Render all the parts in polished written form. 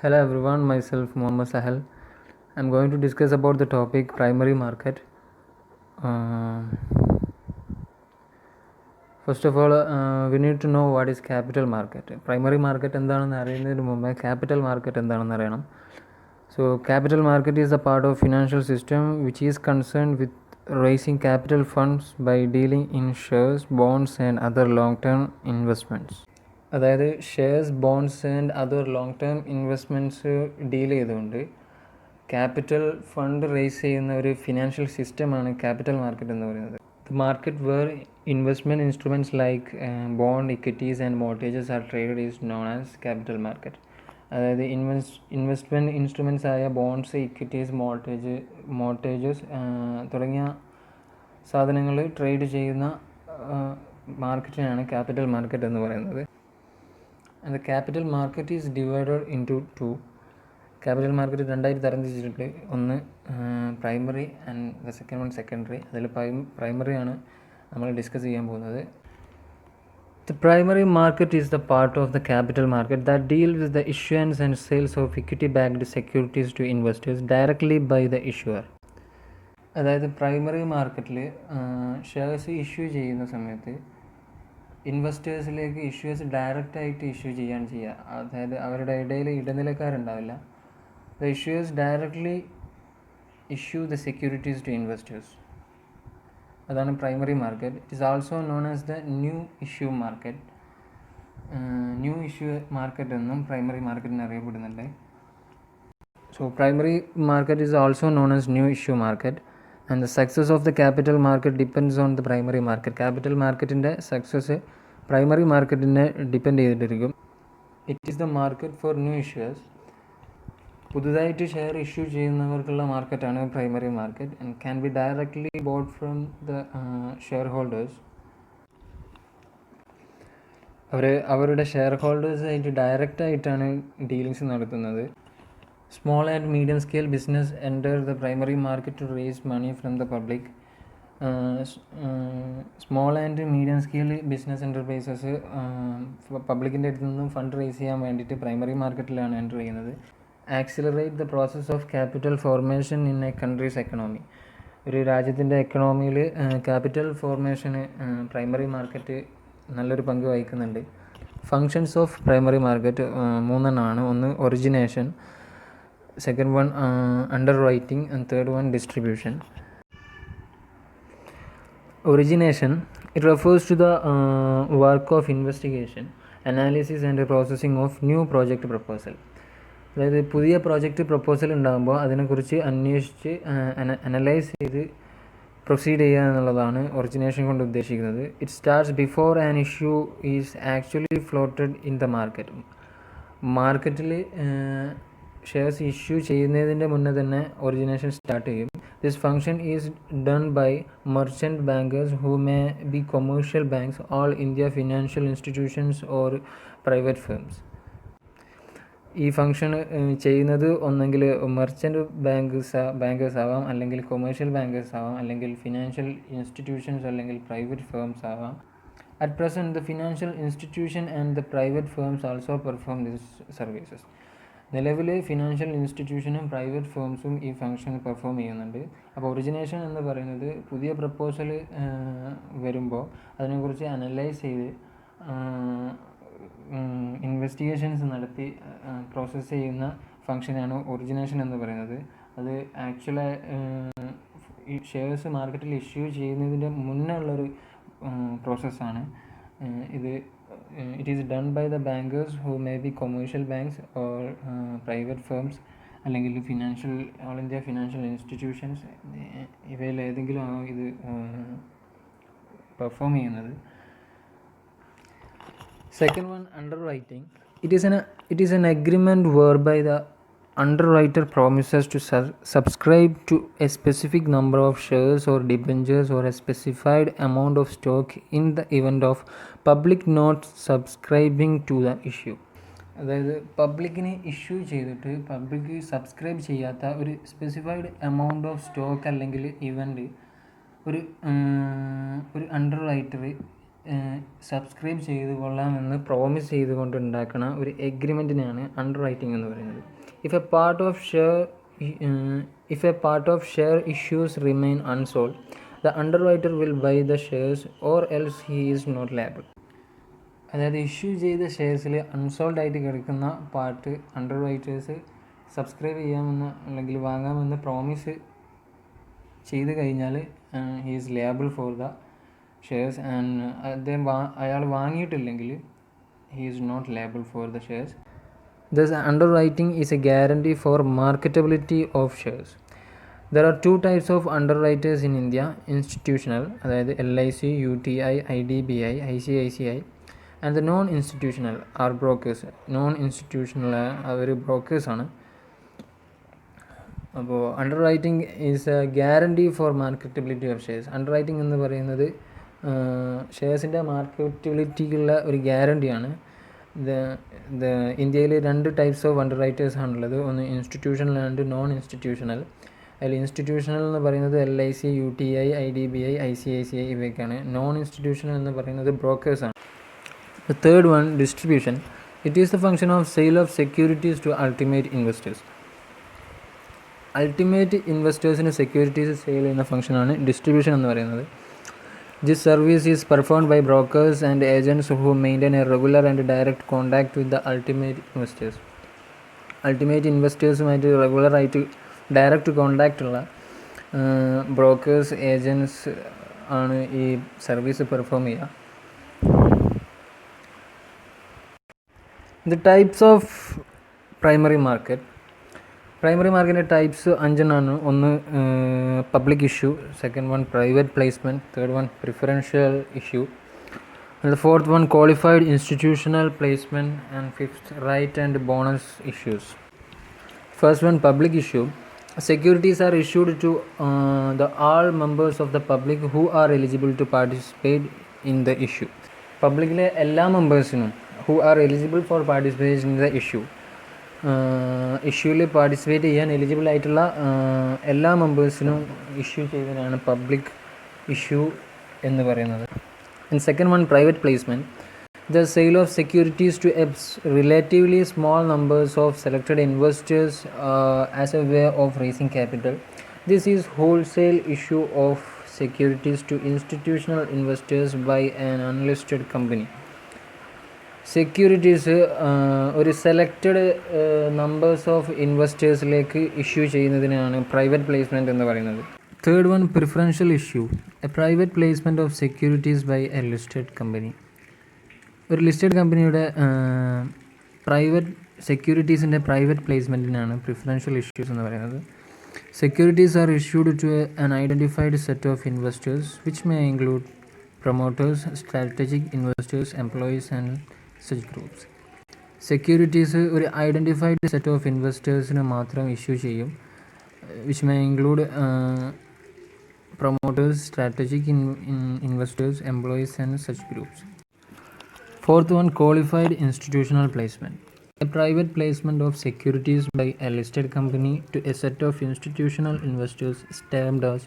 Hello everyone, myself Mohammad Sahel. I'm going to discuss about the topic primary market. First of all, we need to know what is capital market. Primary market എന്താണെന്ന് അറിയുന്നതിന് മുമ്പേ capital market എന്താണെന്ന് അറിയണം. So capital market is a part of financial system which is concerned with raising capital funds by dealing in shares, bonds and other long-term investments. അതായത് shares, bonds and other long term investments deal ചെയ്തുകൊണ്ട് capital fund raise ചെയ്യുന്ന ഒരു financial സിസ്റ്റമാണ് capital market എന്ന് പറയുന്നത്. The market where investment instruments like bond, equities and mortgages are traded is known as capital market. അതായത് investment instruments ആയ bonds, equities, mortgages തുടങ്ങിയ സാധനങ്ങൾ ട്രേഡ് ചെയ്യുന്ന മാർക്കറ്റിനാണ് ക്യാപിറ്റൽ മാർക്കറ്റ് എന്ന് പറയുന്നത്. And the capital market is divided into two. Capital market രണ്ടായിട്ട് തരംതിരിച്ചിട്ടുണ്ട്. ഒന്ന് primary and the second one secondary. അതിൽ പ്രൈമറി ആണ് നമ്മൾ ഡിസ്കസ് ചെയ്യാൻ പോകുന്നത്. The primary market is the part of the capital market that deals with the issuance and sales of equity-backed securities to investors directly by the issuer. അതായത് primary മാർക്കറ്റിൽ shares issue ചെയ്യുന്ന സമയത്ത് ഇൻവെസ്റ്റേഴ്സിലേക്ക് issues ഡയറക്റ്റായിട്ട് issue ചെയ്യുക. അതായത് അവരുടെ ഇടയിൽ ഇടനിലക്കാരുണ്ടാവില്ല. The issues directly issue the securities to investors. അതാണ് primary market. It is also known as the new issue market. New issue market എന്നും പ്രൈമറി മാർക്കറ്റിന് അറിയപ്പെടുന്നുണ്ട്. So primary market is also known as new issue market. And the success of the capital market depends on the primary market. Capital മാർക്കറ്റിൻ്റെ success primary മാർക്കറ്റിനെ depend ചെയ്തിട്ടിരിക്കും. It is the market for new issues. പുതുതായിട്ട് share issue ചെയ്യുന്നവർക്കുള്ള മാർക്കറ്റാണ് primary market and can be directly bought from the share holders. അവരുടെ share ഹോൾഡേഴ്സായിട്ട് ഡയറക്റ്റായിട്ടാണ് dealings നടത്തുന്നത്. Small and medium scale business enter the primary market to raise money from the public. Small and medium scale business enterprises പബ്ലിക്കിൻ്റെ അടുത്ത് നിന്നും fund raise ചെയ്യാൻ വേണ്ടിയിട്ട് primary മാർക്കറ്റിലാണ് എൻ്റർ ചെയ്യുന്നത്. Accelerate the process of capital formation in a country's economy. ഒരു രാജ്യത്തിൻ്റെ എക്കണോമിയിൽ ക്യാപിറ്റൽ ഫോർമേഷന് പ്രൈമറി മാർക്കറ്റ് നല്ലൊരു പങ്ക് വഹിക്കുന്നുണ്ട്. ഫങ്ഷൻസ് ഓഫ് പ്രൈമറി മാർക്കറ്റ് മൂന്നെണ്ണമാണ്. ഒന്ന് origination, second one underwriting and third one distribution. Origination, it refers to the work of investigation, analysis and processing of new project proposal. അതായത് പുതിയ പ്രോജക്റ്റ് പ്രപ്പോസൽ ഉണ്ടാകുമ്പോൾ അതിനെക്കുറിച്ച് അന്വേഷിച്ച് അനലൈസ് ചെയ്ത് പ്രൊസീഡ് ചെയ്യുക എന്നുള്ളതാണ് ഒറിജിനേഷൻ കൊണ്ട് ഉദ്ദേശിക്കുന്നത്. It starts before an issue is actually floated in the market. മാർക്കറ്റിൽ ഷെയർസ് ഇഷ്യൂ ചെയ്യുന്നതിൻ്റെ മുന്നേ തന്നെ ഒറിജിനേഷൻ സ്റ്റാർട്ട് ചെയ്യും. This function is done by merchant bankers who may be commercial banks, all India financial institutions or private firms. ഈ function ചെയ്യുന്നത് ഒന്നെങ്കിൽ merchant bankers ആവാം, അല്ലെങ്കിൽ കൊമേഴ്ഷ്യൽ ബാങ്കേഴ്സ് ആവാം, അല്ലെങ്കിൽ ഫിനാൻഷ്യൽ ഇൻസ്റ്റിറ്റ്യൂഷൻസ് അല്ലെങ്കിൽ പ്രൈവറ്റ് ഫേംസ് ആവാം. At present the financial institution and the private firms also perform this services. നിലവിൽ ഫിനാൻഷ്യൽ ഇൻസ്റ്റിറ്റ്യൂഷനും പ്രൈവറ്റ് ഫേംസും ഈ ഫങ്ഷൻ പെർഫോം ചെയ്യുന്നുണ്ട്. അപ്പോൾ ഒറിജിനേഷൻ എന്ന് പറയുന്നത് പുതിയ പ്രപ്പോസൽ വരുമ്പോൾ അതിനെക്കുറിച്ച് അനലൈസ് ചെയ്ത് ഇൻവെസ്റ്റിഗേഷൻസ് നടത്തി പ്രോസസ്സ് ചെയ്യുന്ന ഫങ്ഷനാണ് ഒറിജിനേഷൻ എന്ന് പറയുന്നത്. അത് ആക്ച്വലി ഈ ഷെയർസ് മാർക്കറ്റിൽ ഇഷ്യൂ ചെയ്യുന്നതിൻ്റെ മുന്നേ ഉള്ളൊരു പ്രോസസ്സാണ് ഇത്. It is done by the bankers who may be commercial banks or private firms അല്ലെങ്കിൽ financial all India financial institutions. ഇവയിൽ ഏതെങ്കിലും ആണോ ഇത് പെർഫോം ചെയ്യുന്നത്. Second one underwriting. It is an agreement whereby the underwriter promises to subscribe to a specific number of shares or debentures or a specified amount of stock in the event of public not subscribing to the issue. അതായത് പബ്ലിക്കിന് issue ചെയ്തിട്ട് public subscribe ചെയ്യാത്ത ഒരു specified amount of stock അല്ലെങ്കിൽ event ഒരു underwriter subscribe ചെയ്ത് കൊള്ളാമെന്ന് promise ചെയ്തുകൊണ്ട് ഉണ്ടാക്കുന്ന ഒരു എഗ്രിമെൻറ്റിനാണ് അണ്ടർ റൈറ്റിംഗ് എന്ന് പറയുന്നത്. If a part of share issues remain unsold, the underwriter will buy the shares or else he is not liable. അതായത് ഇഷ്യൂ ചെയ്ത ഷെയർസിൽ അൺസോൾഡ് ആയിട്ട് കിടക്കുന്ന പാർട്ട് അണ്ടർ റൈറ്റേഴ്സ് സബ്സ്ക്രൈബ് ചെയ്യാമെന്ന് അല്ലെങ്കിൽ വാങ്ങാമെന്ന് പ്രോമിസ് ചെയ്ത് കഴിഞ്ഞാൽ he is liable for the shares. And അയാൾ വാങ്ങിയിട്ടില്ലെങ്കിൽ he is not liable for the shares. Thus underwriting is a guarantee for marketability of shares. There are two types of underwriters in India: institutional, അതായത് LIC, UTI, IDBI, ICICI, and the non-institutional are brokers. Non-institutional അവർ ബ്രോക്കേഴ്സാണ്. അപ്പോൾ under writing is a guarantee for marketability of shares. Under writing എന്ന് പറയുന്നത് ഷെയർസിൻ്റെ മാർക്കറ്റബിലിറ്റിക്കുള്ള ഒരു ഗ്യാരണ്ടിയാണ്. ഇന്ത്യയിൽ 2 types of under writers ആണുള്ളത്. ഒന്ന് institutional and non institutional. അതിൽ ഇൻസ്റ്റിറ്റ്യൂഷണൽ എന്ന് പറയുന്നത് LIC, UTI, IDBI, ICICI ഇവയൊക്കെയാണ്. നോൺ ഇൻസ്റ്റിറ്റ്യൂഷണൽ എന്ന് പറയുന്നത് ബ്രോക്കേഴ്സാണ്. The third one, distribution. It is the function of sale of securities to ultimate investors. Ultimate ഇൻവെസ്റ്റേഴ്സിന് securities sale ചെയ്യുന്ന ഫംഗ്ഷനാണ് ഡിസ്ട്രിബ്യൂഷൻ എന്ന് പറയുന്നത്. This service is performed by brokers and agents who maintain a regular and direct contact with the ultimate investors. Ultimate ഇൻവെസ്റ്റേഴ്സുമായിട്ട് റെഗുലറായിട്ട് direct contact ഉള്ള brokers, agents ആണ് ഈ സർവീസ് പെർഫോം ചെയ്യുക. The types of primary market. Primary മാർക്കറ്റിൻ്റെ types 5 ഒന്ന് public issue, second one private placement, third one preferential issue, and fourth one qualified institutional placement, and fifth right and bonus issues. First one public issue. Securities are issued to the all members of the public who are eligible to participate in the issue. പബ്ലിക്കിലെ എല്ലാ മെമ്പേഴ്സിനും who are eligible for participation in the issue. ഇഷ്യൂവിൽ participate ചെയ്യാൻ eligible ആയിട്ടുള്ള എല്ലാ മെമ്പേഴ്സിനും issue ചെയ്തതിനാണ് public issue എന്ന് പറയുന്നത്. And second one private placement. The sale of securities to a relatively small numbers of selected investors as a way of raising capital. This is wholesale issue of securities to institutional investors by an unlisted company. Securities ഒരു selected numbers of ഇൻവെസ്റ്റേഴ്സിലേക്ക് issue ചെയ്യുന്നതിനാണ് private placement എന്ന് പറയുന്നത്. Third one preferential issue. A private placement of securities by a listed company. ഒരു listed കമ്പനിയുടെ സെക്യൂരിറ്റീസിൻ്റെ private പ്ലേസ്മെൻറ്റിനാണ് preferential issues എന്ന് പറയുന്നത്. Securities are issued to an identified set of investors which may include promoters, strategic investors, employees and such groups. Securities ഒരു identified set of ഇൻവെസ്റ്റേഴ്സിന് മാത്രം issue ചെയ്യും. Which may include promoters, strategic investors, employees and such groups. Fourth one qualified institutional placement. A private placement of securities by a listed company to a set of institutional investors is termed as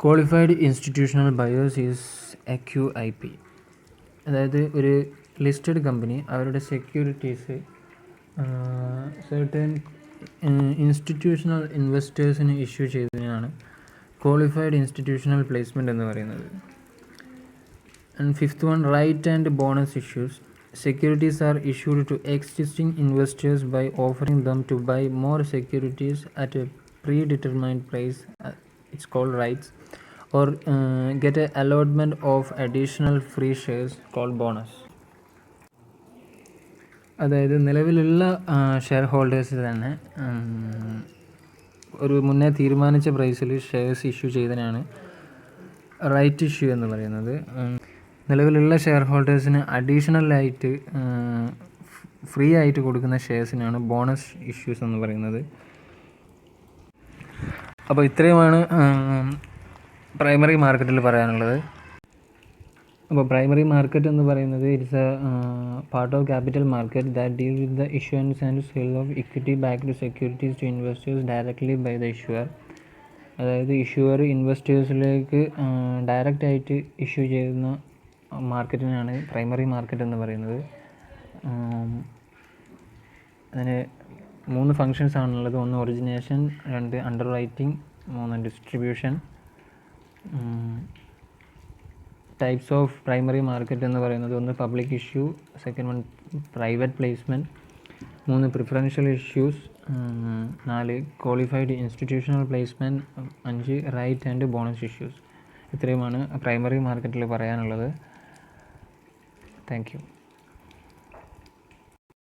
qualified institutional buyers is QIP. അതായത് ഒരു listed company അവരുടെ securities certain institutional ഇൻവെസ്റ്റേഴ്സിന് issue ചെയ്തതിനാണ് qualified institutional placement എന്ന് പറയുന്നത്. And fifth one right and bonus issues. Securities are issued to existing investors by offering them to buy more securities at a predetermined price. It's called rights. Or get an allotment of additional free shares called bonus. അതായത് നിലവിലുള്ള share holders തന്നെ ഒരു മുന്നേ തീരുമാനിച്ച പ്രൈസിൽ shares issue ചെയ്തതിനാണ് right issue എന്ന് പറയുന്നത്. നിലവിലുള്ള ഷെയർ ഹോൾഡേഴ്സിന് അഡീഷണലായിട്ട് ഫ്രീ ആയിട്ട് കൊടുക്കുന്ന ഷെയർസിനാണ് ബോണസ് ഇഷ്യൂസ് എന്ന് പറയുന്നത്. അപ്പോൾ ഇത്രയുമാണ് പ്രൈമറി മാർക്കറ്റിൽ പറയാനുള്ളത്. അപ്പോൾ പ്രൈമറി മാർക്കറ്റ് എന്ന് പറയുന്നത് it's a part of capital market that deal with the issuance and sale of equity backed securities to investors directly by the issuer. അതായത് ഇഷ്യൂവർ ഇൻവെസ്റ്റേഴ്സിലേക്ക് ഡയറക്റ്റായിട്ട് ഇഷ്യൂ ചെയ്യുന്ന മാർക്കറ്റിനാണ് പ്രൈമറി മാർക്കറ്റ് എന്ന് പറയുന്നത്. അതിന് 3 ഫങ്ഷൻസ് ആണുള്ളത്. 1 origination, 2 underwriting, 3 distribution. Types of primary market എന്ന് പറയുന്നത് 1 public issue, second 1 private placement, 3 preferential issues, 4 qualified institutional placement, 5 right and bonus issues. ഇത്രയുമാണ് പ്രൈമറി മാർക്കറ്റിൽ പറയാനുള്ളത്. Thank U.